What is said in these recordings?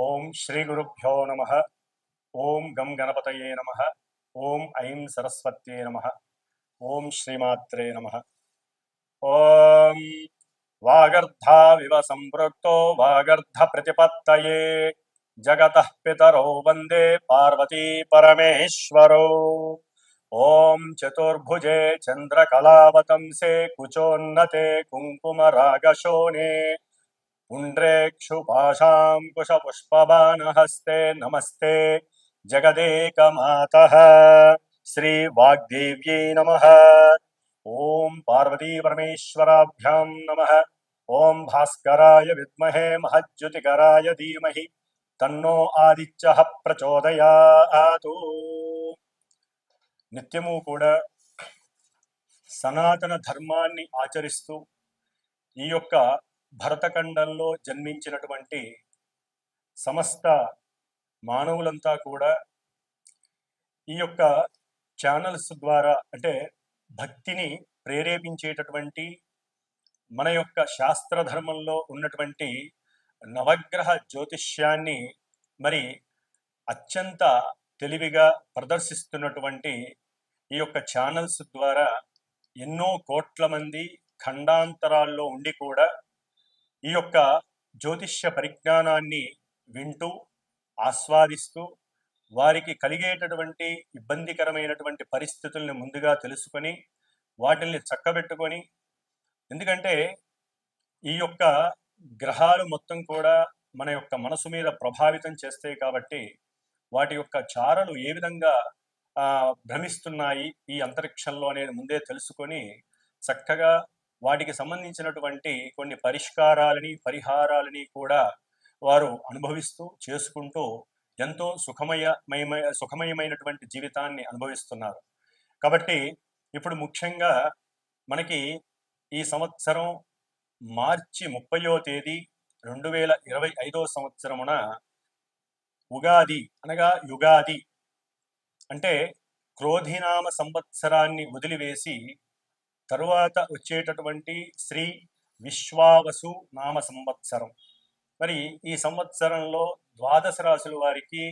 ఓం శ్రీ గురుభ్యో నమః. ఓం గం గణపతయే నమః. ఓం ఐం సరస్వత్యే నమః. ఓం శ్రీమాత్రే నమః. ఓం వాగర్ధావివ సంపృక్తో వాగర్ధ ప్రతిపత్తయే జగతః పితరో వందే పార్వతీ పరమేశ్వరో. ఓం చతుర్భుజే చంద్రకళావతంసే కుచోన్నతే కుంకుమరాగశోనే पुण्ड्रेक्षुपाशाङ्कुशपुष्पबाणहस्ते नमस्ते जगदेकमातः श्रीवाग्देव्यै नमः. ॐ पार्वतीपरमेश्वराभ्यां नमः. ॐ भास्कराय विद्महे महज्योतिकराय धीमहि तन्नो आदित्यः प्रचोदयातु. నిత్యము కూడా సనాతన ధర్మాన్ని ఆచరిస్తూ ఈ యొక్క భరతఖండంలో జన్మించినటువంటి సమస్త మానవులంతా కూడా ఈ యొక్క ఛానల్స్ ద్వారా అంటే భక్తిని ప్రేరేపించేటటువంటి మన యొక్క శాస్త్రధర్మంలో ఉన్నటువంటి నవగ్రహ జ్యోతిష్యాన్ని మరి అత్యంత తెలివిగా ప్రదర్శిస్తున్నటువంటి ఈ యొక్క ఛానల్స్ ద్వారా ఎన్నో కోట్ల మంది ఖండాంతరాల్లో ఉండి కూడా ఈ యొక్క జ్యోతిష్య పరిజ్ఞానాన్ని వింటూ ఆస్వాదిస్తూ వారికి కలిగేటటువంటి ఇబ్బందికరమైనటువంటి పరిస్థితుల్ని ముందుగా తెలుసుకొని వాటిల్ని చక్కబెట్టుకొని, ఎందుకంటే ఈ యొక్క గ్రహాలు మొత్తం కూడా మన యొక్క మనసు మీద ప్రభావితం చేస్తాయి కాబట్టి వాటి యొక్క చారలు ఏ విధంగా భ్రమిస్తున్నాయి ఈ అంతరిక్షంలో అనేది ముందే తెలుసుకొని చక్కగా వాటికి సంబంధించినటువంటి కొన్ని పరిహారాలని కూడా వారు అనుభవిస్తూ చేసుకుంటూ ఎంతో సుఖమయమైనటువంటి జీవితాన్ని అనుభవిస్తున్నారు. కాబట్టి ఇప్పుడు ముఖ్యంగా మనకి ఈ సంవత్సరం మార్చి 30వ తేదీ 2025వ సంవత్సరమున ఉగాది అనగా యుగాది అంటే క్రోధినామ సంవత్సరాన్ని వదిలివేసి తరువాత వచ్చేటటువంటి శ్రీ విశ్వావసు నామ సంవత్సరం. మరి ఈ సంవత్సరంలో ద్వాదశ రాశుల వారికి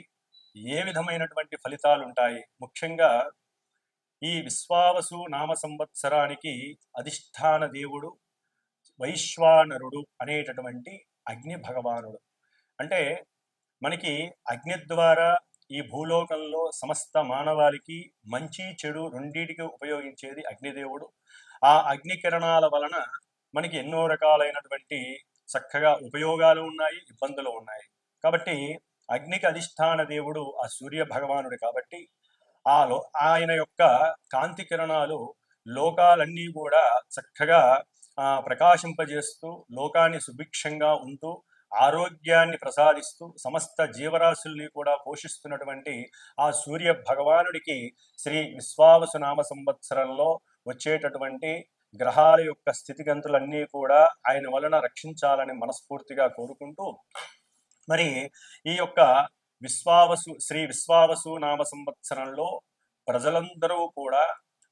ఏ విధమైనటువంటి ఫలితాలు ఉంటాయి? ముఖ్యంగా ఈ విశ్వావసు నామ సంవత్సరానికి అధిష్టాన దేవుడు వైశ్వానరుడు అనేటటువంటి అగ్ని భగవానుడు. అంటే మనకి అగ్ని ద్వారా ఈ భూలోకంలో సమస్త మానవాళికి మంచి చెడు రెండింటికి ఉపయోగించేది అగ్నిదేవుడు. ఆ అగ్ని కిరణాల వలన మనకి ఎన్నో రకాలైనటువంటి చక్కగా ఉపయోగాలు ఉన్నాయి, ఇబ్బందులు ఉన్నాయి. కాబట్టి అగ్నికి అధిష్టాన దేవుడు ఆ సూర్య భగవానుడు కాబట్టి ఆయన యొక్క కాంతి కిరణాలు లోకాలన్నీ కూడా చక్కగా ప్రకాశింపజేస్తూ లోకాన్ని సుభిక్షంగా ఉంటూ ఆరోగ్యాన్ని ప్రసాదిస్తూ సమస్త జీవరాశుల్ని కూడా పోషిస్తున్నటువంటి ఆ సూర్య భగవానుడికి శ్రీ విశ్వావసు నామ సంవత్సరంలో వచ్చేటటువంటి గ్రహాల యొక్క స్థితిగతులన్నీ కూడా ఆయన వలన రక్షించాలని మనస్ఫూర్తిగా కోరుకుంటూ, మరి ఈ యొక్క శ్రీ విశ్వావసు నామ సంవత్సరంలో ప్రజలందరూ కూడా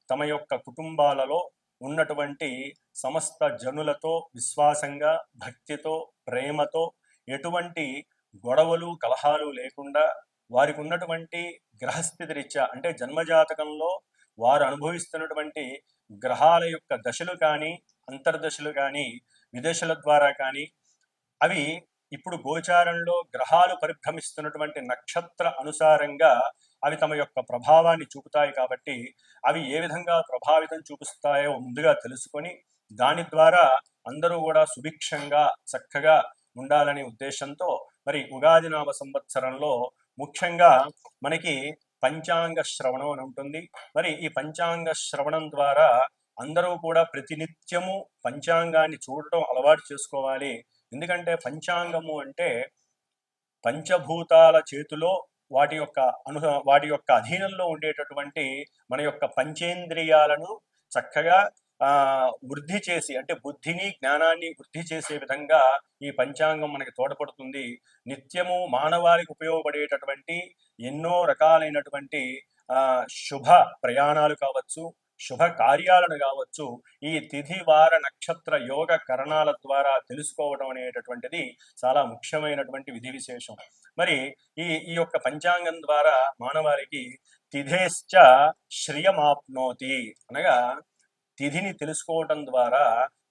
తమ యొక్క కుటుంబాలలో ఉన్నటువంటి సమస్త జనులతో విశ్వాసంగా, భక్తితో, ప్రేమతో, ఎటువంటి గొడవలు కలహాలు లేకుండా వారికి ఉన్నటువంటి గ్రహస్థితి రీత్యా అంటే జన్మజాతకంలో వారు అనుభవిస్తున్నటువంటి గ్రహాల యొక్క దశలు కానీ, అంతర్దశలు కానీ, విదశల ద్వారా కానీ అవి ఇప్పుడు గోచారంలో గ్రహాలు పరిభ్రమిస్తున్నటువంటి నక్షత్ర అనుసారంగా అవి తమ యొక్క ప్రభావాన్ని చూపుతాయి. కాబట్టి అవి ఏ విధంగా ప్రభావితం చూపిస్తాయో ముందుగా తెలుసుకొని దాని ద్వారా అందరూ కూడా సుభిక్షంగా చక్కగా ఉండాలనే ఉద్దేశంతో మరి ఉగాది నామ సంవత్సరంలో ముఖ్యంగా మనకి పంచాంగ శ్రవణం అని ఉంటుంది. మరి ఈ పంచాంగ శ్రవణం ద్వారా అందరూ కూడా ప్రతినిత్యము పంచాంగాన్ని చూడటం అలవాటు చేసుకోవాలి. ఎందుకంటే పంచాంగము అంటే పంచభూతాల చేతిలో వాటి యొక్క అధీనంలో ఉండేటటువంటి మన యొక్క పంచేంద్రియాలను చక్కగా వృద్ధి చేసి, అంటే బుద్ధిని జ్ఞానాన్ని వృద్ధి చేసే విధంగా ఈ పంచాంగం మనకి తోడ్పడుతుంది. నిత్యము మానవాళికి ఉపయోగపడేటటువంటి ఎన్నో రకాలైనటువంటి శుభ ప్రయాణాలు కావచ్చు, శుభ కార్యాలను కావచ్చు ఈ తిథి వార నక్షత్ర యోగ కరణాల ద్వారా తెలుసుకోవడం అనేటటువంటిది చాలా ముఖ్యమైనటువంటి విధి విశేషం. మరి ఈ ఈ యొక్క పంచాంగం ద్వారా మానవాళికి తిథేశ్చ శ్రియమాప్నోతి అనగా తిథిని తెలుసుకోవటం ద్వారా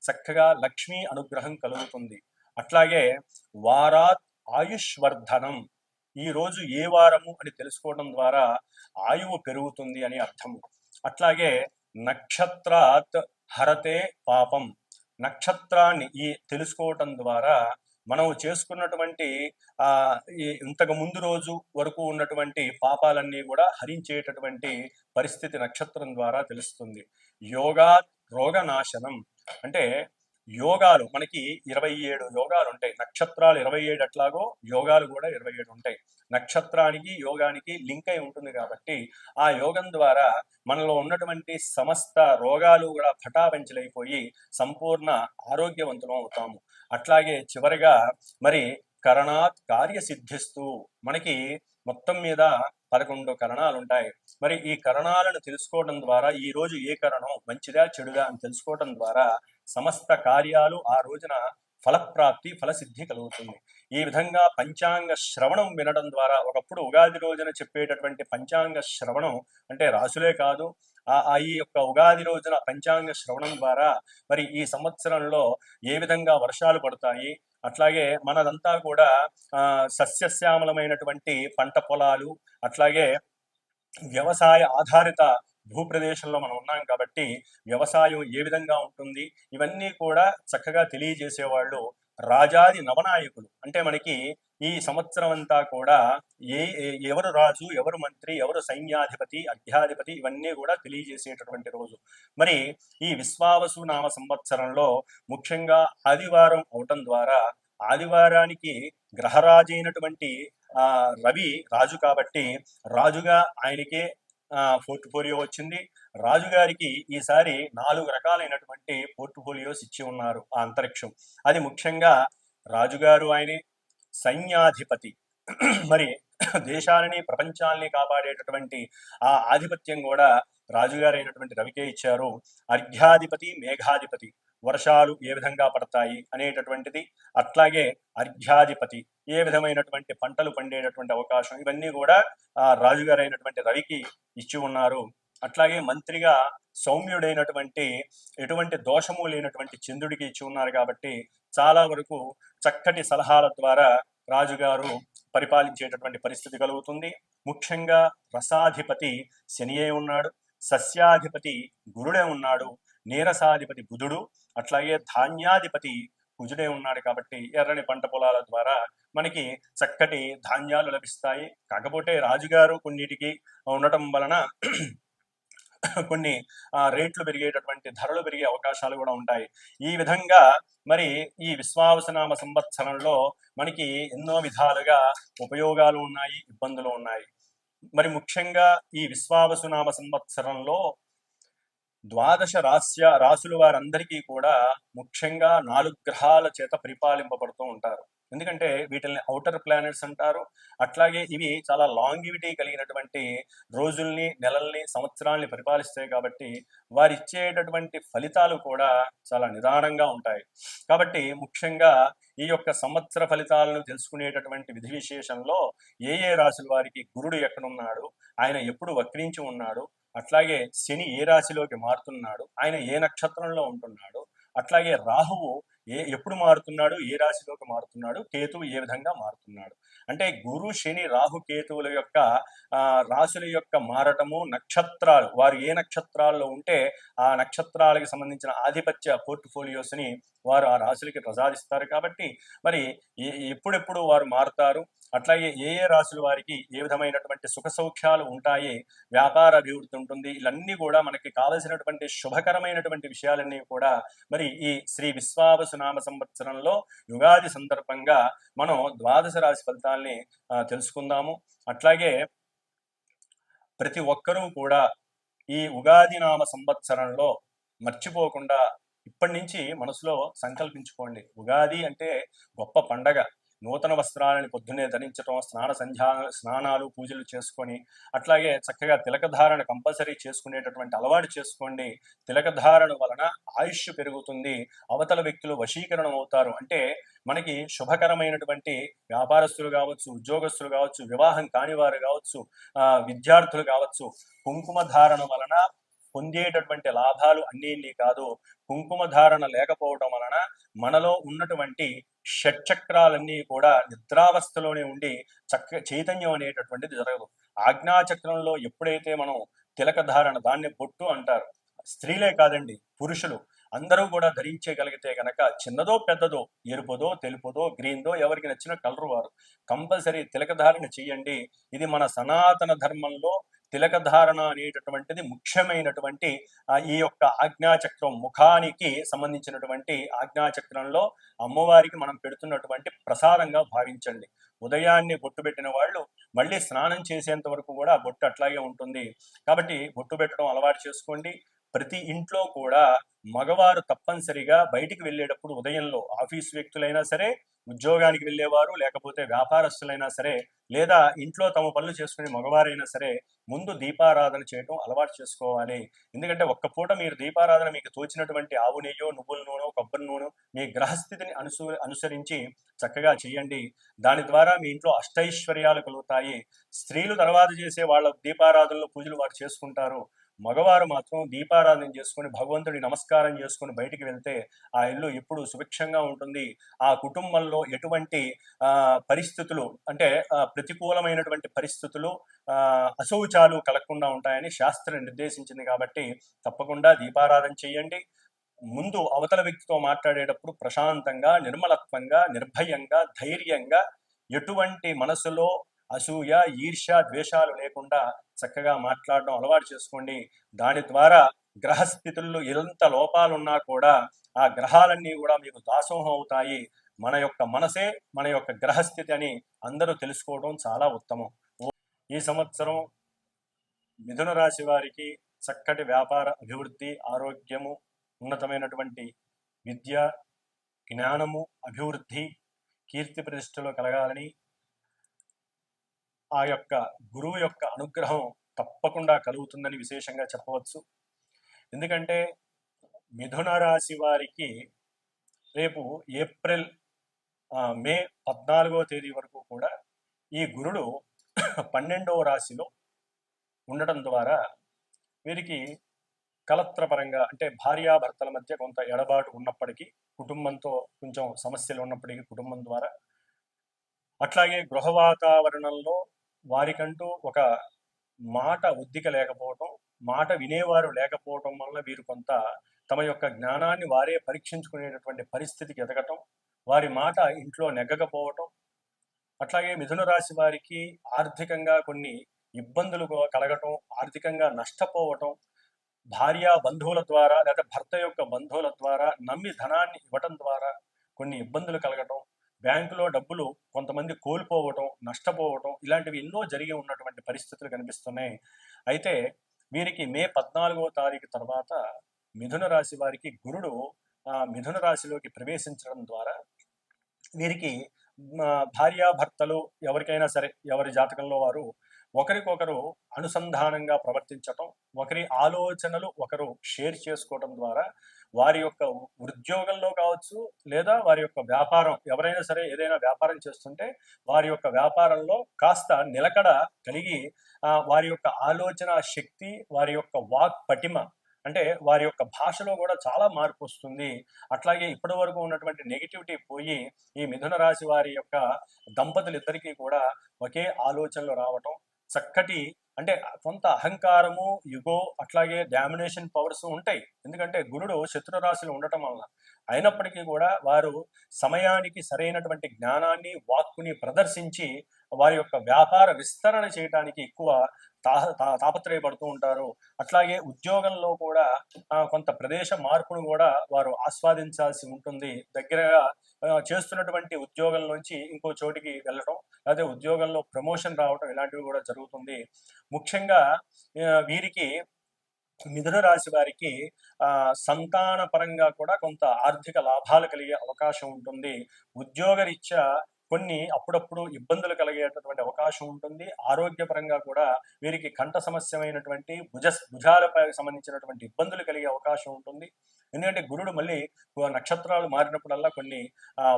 చక్కగా లక్ష్మీ అనుగ్రహం కలుగుతుంది. అట్లాగే వారాత్ ఆయుష్వర్ధనం, ఈ రోజు ఏ వారము అని తెలుసుకోవడం ద్వారా ఆయువు పెరుగుతుంది అని అర్థము. అట్లాగే నక్షత్రాత్ హరతే పాపం, నక్షత్రాన్ని ఈ తెలుసుకోవటం ద్వారా మనం చేసుకున్నటువంటి ఇంతకు ముందు రోజు వరకు ఉన్నటువంటి పాపాలన్నీ కూడా హరించేటటువంటి పరిస్థితి నక్షత్రం ద్వారా తెలుస్తుంది. యోగా రోగనాశనం, అంటే యోగాలు మనకి 27 యోగాలు ఉంటాయి. నక్షత్రాలు 27 అట్లాగో యోగాలు కూడా 27 ఉంటాయి. నక్షత్రానికి యోగానికి లింక్ అయి ఉంటుంది కాబట్టి ఆ యోగం ద్వారా మనలో ఉన్నటువంటి సమస్త రోగాలు కూడా పటాపంచలైపోయి సంపూర్ణ ఆరోగ్యవంతులం అవుతాము. అట్లాగే చివరిగా మరి కరణాత్ కార్యసిద్ధిస్తూ, మనకి మొత్తం మీద 11 కరణాలు ఉంటాయి. మరి ఈ కరణాలను తెలుసుకోవడం ద్వారా ఈ రోజు ఏ కరణం మంచిదా చెడుదా అని తెలుసుకోవడం ద్వారా సమస్త కార్యాలు ఆ రోజున ఫలప్రాప్తి ఫలసిద్ధి కలుగుతుంది. ఈ విధంగా పంచాంగ శ్రవణం వినడం ద్వారా, ఒకప్పుడు ఉగాది రోజున చెప్పేటటువంటి పంచాంగ శ్రవణం అంటే రాసులే కాదు, ఈ యొక్క ఉగాది రోజున పంచాంగ శ్రవణం ద్వారా మరి ఈ సంవత్సరంలో ఏ విధంగా వర్షాలు పడతాయి, అట్లాగే మనదంతా కూడా సస్యశ్యామలమైనటువంటి పంట పొలాలు, అట్లాగే వ్యవసాయ ఆధారిత భూప్రదేశంలో మనం ఉన్నాం కాబట్టి వ్యవసాయం ఏ విధంగా ఉంటుంది ఇవన్నీ కూడా చక్కగా తెలియజేసేవాళ్ళు రాజాది నవనాయకులు. అంటే మనకి ఈ సంవత్సరం అంతా కూడా ఎవరు రాజు, ఎవరు మంత్రి, ఎవరు సైన్యాధిపతి, అధ్యాధిపతి ఇవన్నీ కూడా తెలియజేసేటటువంటి రోజు. మరి ఈ విశ్వావసు నామ సంవత్సరంలో ముఖ్యంగా ఆదివారం అవటం ద్వారా, ఆదివారానికి గ్రహరాజు అయినటువంటి రవి రాజు కాబట్టి రాజుగా ఆయనకే పోర్ట్ఫోలియో వచ్చింది. రాజుగారికి ఈసారి 4 రకాలైనటువంటి పోర్ట్ఫోలియోస్ ఇచ్చి ఉన్నారు ఆ అంతరిక్షం. అది ముఖ్యంగా రాజుగారు ఆయనే సైన్యాధిపతి, మరి దేశాలని ప్రపంచాలని కాపాడేటటువంటి ఆ ఆధిపత్యం కూడా రాజుగారైనటువంటి రవికే ఇచ్చారు. అర్ఘ్యాధిపతి మేఘాధిపతి, వర్షాలు ఏ విధంగా పడతాయి అనేటటువంటిది, అట్లాగే అర్ఘ్యాధిపతి ఏ విధమైనటువంటి పంటలు పండేటటువంటి అవకాశం, ఇవన్నీ కూడా రాజుగారైనటువంటి రవికి ఇచ్చి ఉన్నారు. అట్లాగే మంత్రిగా సౌమ్యుడైనటువంటి ఎటువంటి దోషము లేనటువంటి చంద్రుడికి ఇచ్చి ఉన్నారు కాబట్టి చాలా వరకు చక్కటి సలహాల ద్వారా రాజుగారు పరిపాలించేటటువంటి పరిస్థితి కలుగుతుంది. ముఖ్యంగా రసాధిపతి శనియే ఉన్నాడు, సస్యాధిపతి గురుడే ఉన్నాడు, నీరసాధిపతి బుధుడు, అట్లాగే ధాన్యాధిపతి కుజుడే ఉన్నాడు కాబట్టి ఎర్రని పంట పొలాల ద్వారా మనకి చక్కటి ధాన్యాలు లభిస్తాయి. కాకపోతే రాజుగారు కొన్నిటికి ఉండటం వలన కొన్ని రేట్లు పెరిగేటటువంటి ధరలు పెరిగే అవకాశాలు కూడా ఉంటాయి. ఈ విధంగా మరి ఈ విశ్వావసునామ సంవత్సరంలో మనకి ఎన్నో విధాలుగా ఉపయోగాలు ఉన్నాయి, ఇబ్బందులు ఉన్నాయి. మరి ముఖ్యంగా ఈ విశ్వావసునామ సంవత్సరంలో ద్వాదశ రాసుల వారందరికీ కూడా ముఖ్యంగా 4 గ్రహాల చేత పరిపాలింపబడుతూ ఉంటారు. ఎందుకంటే వీటిని ఔటర్ ప్లానెట్స్ అంటారు. అట్లాగే ఇవి చాలా లాంగివిటీ కలిగినటువంటి రోజుల్ని, నెలల్ని, సంవత్సరాల్ని పరిపాలిస్తాయి కాబట్టి వారు ఇచ్చేటటువంటి ఫలితాలు కూడా చాలా నిదానంగా ఉంటాయి. కాబట్టి ముఖ్యంగా ఈ యొక్క సంవత్సర ఫలితాలను తెలుసుకునేటటువంటి విధి విశేషంలో ఏ రాశుల వారికి గురుడు ఎక్కడున్నాడు, ఆయన ఎప్పుడు వక్రించి ఉన్నాడు, అట్లాగే శని ఏ రాశిలోకి మారుతున్నాడు, ఆయన ఏ నక్షత్రంలో ఉంటున్నాడు, అట్లాగే రాహువు ఎప్పుడు మారుతున్నాడు, ఏ రాశిలోకి మారుతున్నాడు, కేతువు ఏ విధంగా మారుతున్నాడు. అంటే గురు శని రాహు కేతువుల యొక్క రాశుల యొక్క మారటము, నక్షత్రాలు వారు ఏ నక్షత్రాల్లో ఉంటే ఆ నక్షత్రాలకు సంబంధించిన ఆధిపత్య పోర్ట్ఫోలియోస్ని వారు ఆ రాశులకి ప్రసాదిస్తారు. కాబట్టి మరి ఎప్పుడెప్పుడు వారు మారుతారు, అట్లాగే ఏ రాశుల వారికి ఏ విధమైనటువంటి సుఖ సౌఖ్యాలు ఉంటాయి, వ్యాపార అభివృద్ధి ఉంటుంది, ఇవన్నీ కూడా మనకి కావలసినటువంటి శుభకరమైనటువంటి విషయాలన్నీ కూడా మరి ఈ శ్రీ విశ్వావసునామ సంవత్సరంలో యుగాది సందర్భంగా మనం ద్వాదశ రాశి ఫలితాల్ని తెలుసుకుందాము. అట్లాగే ప్రతి ఒక్కరూ కూడా ఈ ఉగాది నామ సంవత్సరంలో మర్చిపోకుండా ఇప్పటి నుంచి మనసులో సంకల్పించుకోండి. ఉగాది అంటే గొప్ప పండగ. నూతన వస్త్రాలను పొద్దున్నే ధరించడం, స్నానాలు పూజలు చేసుకొని, అట్లాగే చక్కగా తిలకధారణ కంపల్సరీ చేసుకునేటటువంటి అలవాటు చేసుకోండి. తిలకధారణ వలన ఆయుష్ పెరుగుతుంది, అవతల వ్యక్తులు వశీకరణం అవుతారు. అంటే మనకి శుభకరమైనటువంటి వ్యాపారస్తులు కావచ్చు, ఉద్యోగస్తులు కావచ్చు, వివాహం కానివారు కావచ్చు, విద్యార్థులు కావచ్చు, కుంకుమ ధారణ వలన పొందేటటువంటి లాభాలు అన్నీ కాదు. కుంకుమ ధారణ లేకపోవడం వలన మనలో ఉన్నటువంటి షట్చక్రాలన్నీ కూడా నిద్రావస్థలోనే ఉండి చైతన్యం అనేటటువంటిది జరగదు. ఆజ్ఞాచక్రంలో ఎప్పుడైతే మనం తిలక ధారణ, దాన్ని బొట్టు అంటారు, స్త్రీలే కాదండి, పురుషులు అందరూ కూడా ధరించగలిగితే గనక చిన్నదో పెద్దదో, ఎరుపుదో తెలుపుదో గ్రీన్దో ఎవరికి నచ్చిన కలరు వారు కంపల్సరీ తిలక ధారణ చెయ్యండి. ఇది మన సనాతన ధర్మంలో తిలక ధారణ అనేటటువంటిది ముఖ్యమైనటువంటి ఈ యొక్క ఆజ్ఞాచక్రం, ముఖానికి సంబంధించినటువంటి ఆజ్ఞాచక్రంలో అమ్మవారికి మనం పెడుతున్నటువంటి ప్రసాదంగా భావించండి. ఉదయాన్నే బొట్టు పెట్టిన వాళ్ళు మళ్ళీ స్నానం చేసేంత వరకు కూడా ఆ బొట్టు అట్లాగే ఉంటుంది. కాబట్టి బొట్టు పెట్టడం అలవాటు చేసుకోండి. ప్రతి ఇంట్లో కూడా మగవారు తప్పనిసరిగా బయటికి వెళ్ళేటప్పుడు ఉదయంలో, ఆఫీస్ వ్యక్తులైనా సరే, ఉద్యోగానికి వెళ్ళేవారు, లేకపోతే వ్యాపారస్తులైనా సరే, లేదా ఇంట్లో తమ పనులు చేసుకునే మగవారైనా సరే, ముందు దీపారాధన చేయడం అలవాటు చేసుకోవాలి. ఎందుకంటే ఒక్క పూట మీరు దీపారాధన మీకు తోచినటువంటి ఆవు నెయ్యో, నువ్వుల నూనె, కొబ్బరి నూనె మీ గ్రహస్థితిని అనుసరించి చక్కగా చేయండి. దాని ద్వారా మీ ఇంట్లో అష్టైశ్వర్యాలు కలుగుతాయి. స్త్రీలు తర్వాత చేసే వాళ్ళ దీపారాధనలో పూజలు వారు చేసుకుంటారు. మగవారు మాత్రం దీపారాధన చేసుకుని భగవంతుడి నమస్కారం చేసుకుని బయటికి వెళ్తే ఆ ఇల్లు ఎప్పుడు సుభిక్షంగా ఉంటుంది. ఆ కుటుంబంలో ఎటువంటి పరిస్థితులు అంటే ప్రతికూలమైనటువంటి పరిస్థితులు, అశౌచాలు కలగకుండా ఉంటాయని శాస్త్రం నిర్దేశించింది. కాబట్టి తప్పకుండా దీపారాధన చేయండి. ముందు అవతల వ్యక్తితో మాట్లాడేటప్పుడు ప్రశాంతంగా, నిర్మలత్వంగా, నిర్భయంగా, ధైర్యంగా, ఎటువంటి మనసులో అసూయ, ఈర్ష్య, ద్వేషాలు లేకుండా చక్కగా మాట్లాడడం అలవాటు చేసుకోండి. దాని ద్వారా గ్రహస్థితుల్లో ఎంత లోపాలున్నా కూడా ఆ గ్రహాలన్నీ కూడా మీకు దాసోహం అవుతాయి. మన యొక్క మనసే మన యొక్క గ్రహస్థితి అని అందరూ తెలుసుకోవడం చాలా ఉత్తమం. ఈ సంవత్సరం మిథున రాశి వారికి చక్కటి వ్యాపార అభివృద్ధి, ఆరోగ్యము, ఉన్నతమైనటువంటి విద్య, జ్ఞానము, అభివృద్ధి, కీర్తి ప్రతిష్టలు కలగాలని ఆ యొక్క గురువు యొక్క అనుగ్రహం తప్పకుండా కలుగుతుందని విశేషంగా చెప్పవచ్చు. ఎందుకంటే మిథున రాశి వారికి రేపు ఏప్రిల్ మే 14వ తేదీ వరకు కూడా ఈ గురుడు 12వ రాశిలో ఉండటం ద్వారా వీరికి కలత్రపరంగా అంటే భార్యాభర్తల మధ్య కొంత ఎడబాటు ఉన్నప్పటికీ, కుటుంబంతో కొంచెం సమస్యలు ఉన్నప్పటికీ కుటుంబం ద్వారా, అట్లాగే గృహ వాతావరణంలో వారికంటూ ఒక మాట ఉద్దిక లేకపోవటం, మాట వినేవారు లేకపోవటం వల్ల వీరు కొంత తమ యొక్క జ్ఞానాన్ని వారే పరీక్షించుకునేటటువంటి పరిస్థితికి ఎదగటం, వారి మాట ఇంట్లో నెగ్గకపోవటం, అట్లాగే మిథున రాశి వారికి ఆర్థికంగా కొన్ని ఇబ్బందులు కలగటం, ఆర్థికంగా నష్టపోవటం, భార్య బంధువుల ద్వారా లేదా భర్త యొక్క బంధువుల ద్వారా నమ్మి ధనాన్ని ఇవ్వటం ద్వారా కొన్ని ఇబ్బందులు కలగటం, బ్యాంకులో డబ్బులు కొంతమంది కోల్పోవటం, నష్టపోవటం, ఇలాంటివి ఎన్నో జరిగి ఉన్నటువంటి పరిస్థితులు కనిపిస్తున్నాయి. అయితే వీరికి మే 14వ తారీఖు తర్వాత మిథున రాశి వారికి గురుడు మిథున రాశిలోకి ప్రవేశించడం ద్వారా వీరికి భార్యాభర్తలు ఎవరికైనా సరే, ఎవరి జాతకంలో వారు ఒకరికొకరు అనుసంధానంగా ప్రవర్తించటం, ఒకరి ఆలోచనలు ఒకరు షేర్ చేసుకోవడం ద్వారా వారి యొక్క ఉద్యోగంలో కావచ్చు, లేదా వారి యొక్క వ్యాపారం, ఎవరైనా సరే ఏదైనా వ్యాపారం చేస్తుంటే వారి యొక్క వ్యాపారంలో కాస్త నిలకడ కలిగి వారి యొక్క ఆలోచన శక్తి, వారి యొక్క వాక్ పటిమ, అంటే వారి యొక్క భాషలో కూడా చాలా మార్పు వస్తుంది. అట్లాగే ఇప్పటి వరకు ఉన్నటువంటి నెగిటివిటీ పోయి ఈ మిథున రాశి వారి యొక్క దంపతులిద్దరికీ కూడా ఒకే ఆలోచనలు రావటం, చక్కటి అంటే కొంత అహంకారము, యుగో, అట్లాగే డామినేషన్ పవర్స్ ఉంటాయి. ఎందుకంటే గురుడు శత్రు రాశిలో ఉండటం వలన. అయినప్పటికీ కూడా వారు సమయానికి సరైనటువంటి జ్ఞానాన్ని, వాక్కుని ప్రదర్శించి వారి యొక్క వ్యాపార విస్తరణ చేయడానికి ఎక్కువ తాపత్రయపడుతూ ఉంటారు. అట్లాగే ఉద్యోగంలో కూడా కొంత ప్రదేశ మార్పును కూడా వారు ఆస్వాదించాల్సి ఉంటుంది. దగ్గరగా చేస్తున్నటువంటి ఉద్యోగం నుంచి ఇంకో చోటికి వెళ్ళటం, అదే ఉద్యోగంలో ప్రమోషన్ రావటం, ఇలాంటివి కూడా జరుగుతుంది. ముఖ్యంగా వీరికి మిథున రాశి వారికి సంతాన పరంగా కూడా కొంత ఆర్థిక లాభాలు కలిగే అవకాశం ఉంటుంది. ఉద్యోగరీత్యా కొన్ని అప్పుడప్పుడు ఇబ్బందులు కలిగేటటువంటి అవకాశం ఉంటుంది. ఆరోగ్యపరంగా కూడా వీరికి కంఠ సమస్యమైనటువంటి భుజాలపై సంబంధించినటువంటి ఇబ్బందులు కలిగే అవకాశం ఉంటుంది. ఎందుకంటే గురుడు మళ్ళీ నక్షత్రాలు మారినప్పుడల్లా కొన్ని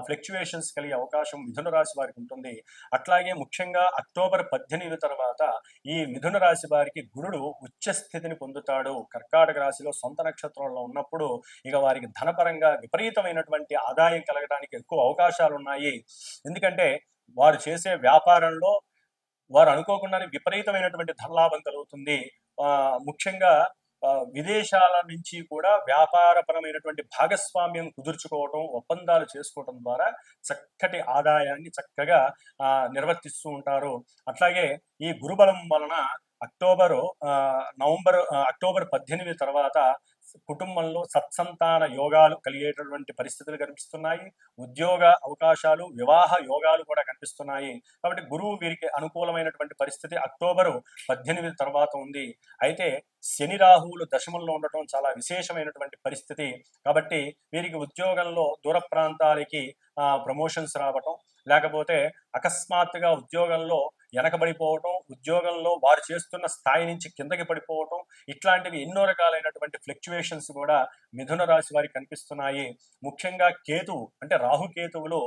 ఫ్లక్చువేషన్స్ కలిగే అవకాశం మిథున రాశి వారికి ఉంటుంది. అట్లాగే ముఖ్యంగా అక్టోబర్ 18 తర్వాత ఈ మిథున రాశి వారికి గురుడు ఉచ్చ స్థితిని పొందుతాడు. కర్కాటక రాశిలో సొంత నక్షత్రంలో ఉన్నప్పుడు ఇక వారికి ధనపరంగా విపరీతమైనటువంటి ఆదాయం కలగడానికి ఎక్కువ అవకాశాలు ఉన్నాయి. ఎందుకంటే వారు చేసే వ్యాపారంలో వారు అనుకోకుండానే విపరీతమైనటువంటి ధనలాభం కలుగుతుంది. ముఖ్యంగా విదేశాల నుంచి కూడా వ్యాపారపరమైనటువంటి భాగస్వామ్యం కుదుర్చుకోవటం, ఒప్పందాలు చేసుకోవటం ద్వారా చక్కటి ఆదాయాన్ని చక్కగా నిర్వర్తిస్తూ ఉంటారు. అట్లాగే ఈ గురుబలం వలన అక్టోబర్ 18 తర్వాత కుటుంబంలో సత్సంతాన యోగాలు కలిగేటటువంటి పరిస్థితులు కనిపిస్తున్నాయి. ఉద్యోగ అవకాశాలు, వివాహ యోగాలు కూడా కనిపిస్తున్నాయి. కాబట్టి గురువు వీరికి అనుకూలమైనటువంటి పరిస్థితి అక్టోబరు 18 తర్వాత ఉంది. అయితే శని రాహువులు దశమంలో ఉండటం చాలా విశేషమైనటువంటి పరిస్థితి. కాబట్టి వీరికి ఉద్యోగంలో దూర ప్రాంతాలకి ప్రమోషన్స్ రావటం, లేకపోతే అకస్మాత్తుగా ఉద్యోగంలో వెనకబడిపోవటం, ఉద్యోగంలో వారు చేస్తున్న స్థాయి నుంచి కిందకి పడిపోవటం, ఇట్లాంటివి ఎన్నో రకాలైనటువంటి ఫ్లక్చువేషన్స్ కూడా మిథున రాశి వారికి కనిపిస్తున్నాయి. ముఖ్యంగా కేతువు అంటే రాహుకేతువులు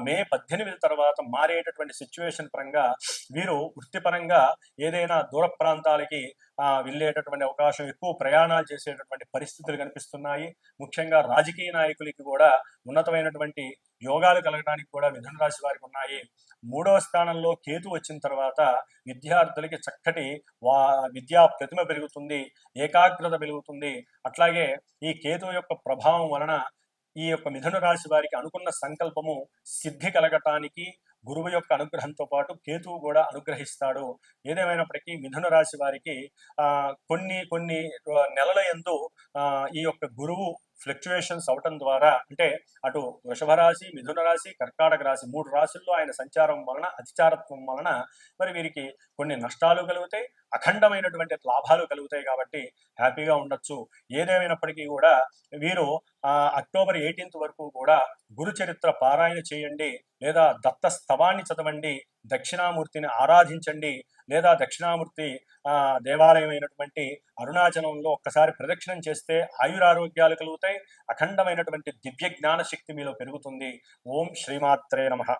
మే 18 తర్వాత మారేటటువంటి సిచ్యువేషన్ పరంగా వీరు వృత్తిపరంగా ఏదైనా దూర ప్రాంతాలకి వెళ్ళేటటువంటి అవకాశం, ఎక్కువ ప్రయాణాలు చేసేటటువంటి పరిస్థితులు కనిపిస్తున్నాయి. ముఖ్యంగా రాజకీయ నాయకులకి కూడా ఉన్నతమైనటువంటి యోగాలు కలగడానికి కూడా మిథున రాశి వారికి ఉన్నాయి. 3వ స్థానంలో కేతు వచ్చిన తర్వాత విద్యార్థులకి చక్కటి విద్యా ప్రతిమ పెరుగుతుంది, ఏకాగ్రత పెరుగుతుంది. అట్లాగే ఈ కేతు యొక్క ప్రభావం వలన ఈ యొక్క మిథున రాశి వారికి అనుకున్న సంకల్పము సిద్ధి కలగటానికి గురువు యొక్క అనుగ్రహంతో పాటు కేతువు కూడా అనుగ్రహిస్తాడు. ఏదేమైనప్పటికీ మిథున రాశి వారికి కొన్ని నెలల యందు ఈ యొక్క గురువు ఫ్లక్చువేషన్స్ అవటం ద్వారా, అంటే అటు వృషభ రాశి, మిథున రాశి, కర్కాటక రాశి 3 రాశుల్లో ఆయన సంచారం వలన, అతిచారత్వం వలన మరి వీరికి కొన్ని నష్టాలు కలుగుతాయి, అఖండమైనటువంటి లాభాలు కలుగుతాయి. కాబట్టి హ్యాపీగా ఉండొచ్చు. ఏదేమైనప్పటికీ కూడా వీరు అక్టోబర్ 18 వరకు కూడా గురు చరిత్ర పారాయణ చేయండి, లేదా దత్త స్తవాన్ని చదవండి, దక్షిణామూర్తిని ఆరాధించండి, లేదా దక్షిణామూర్తి దేవాలయమైనటువంటి అరుణాచలంలో ఒక్కసారి ప్రదక్షిణం చేస్తే ఆయురారోగ్యాలు కలుగుతాయి, అఖండమైనటువంటి దివ్య జ్ఞాన శక్తి మీలో పెరుగుతుంది. ఓం శ్రీమాత్రే నమః.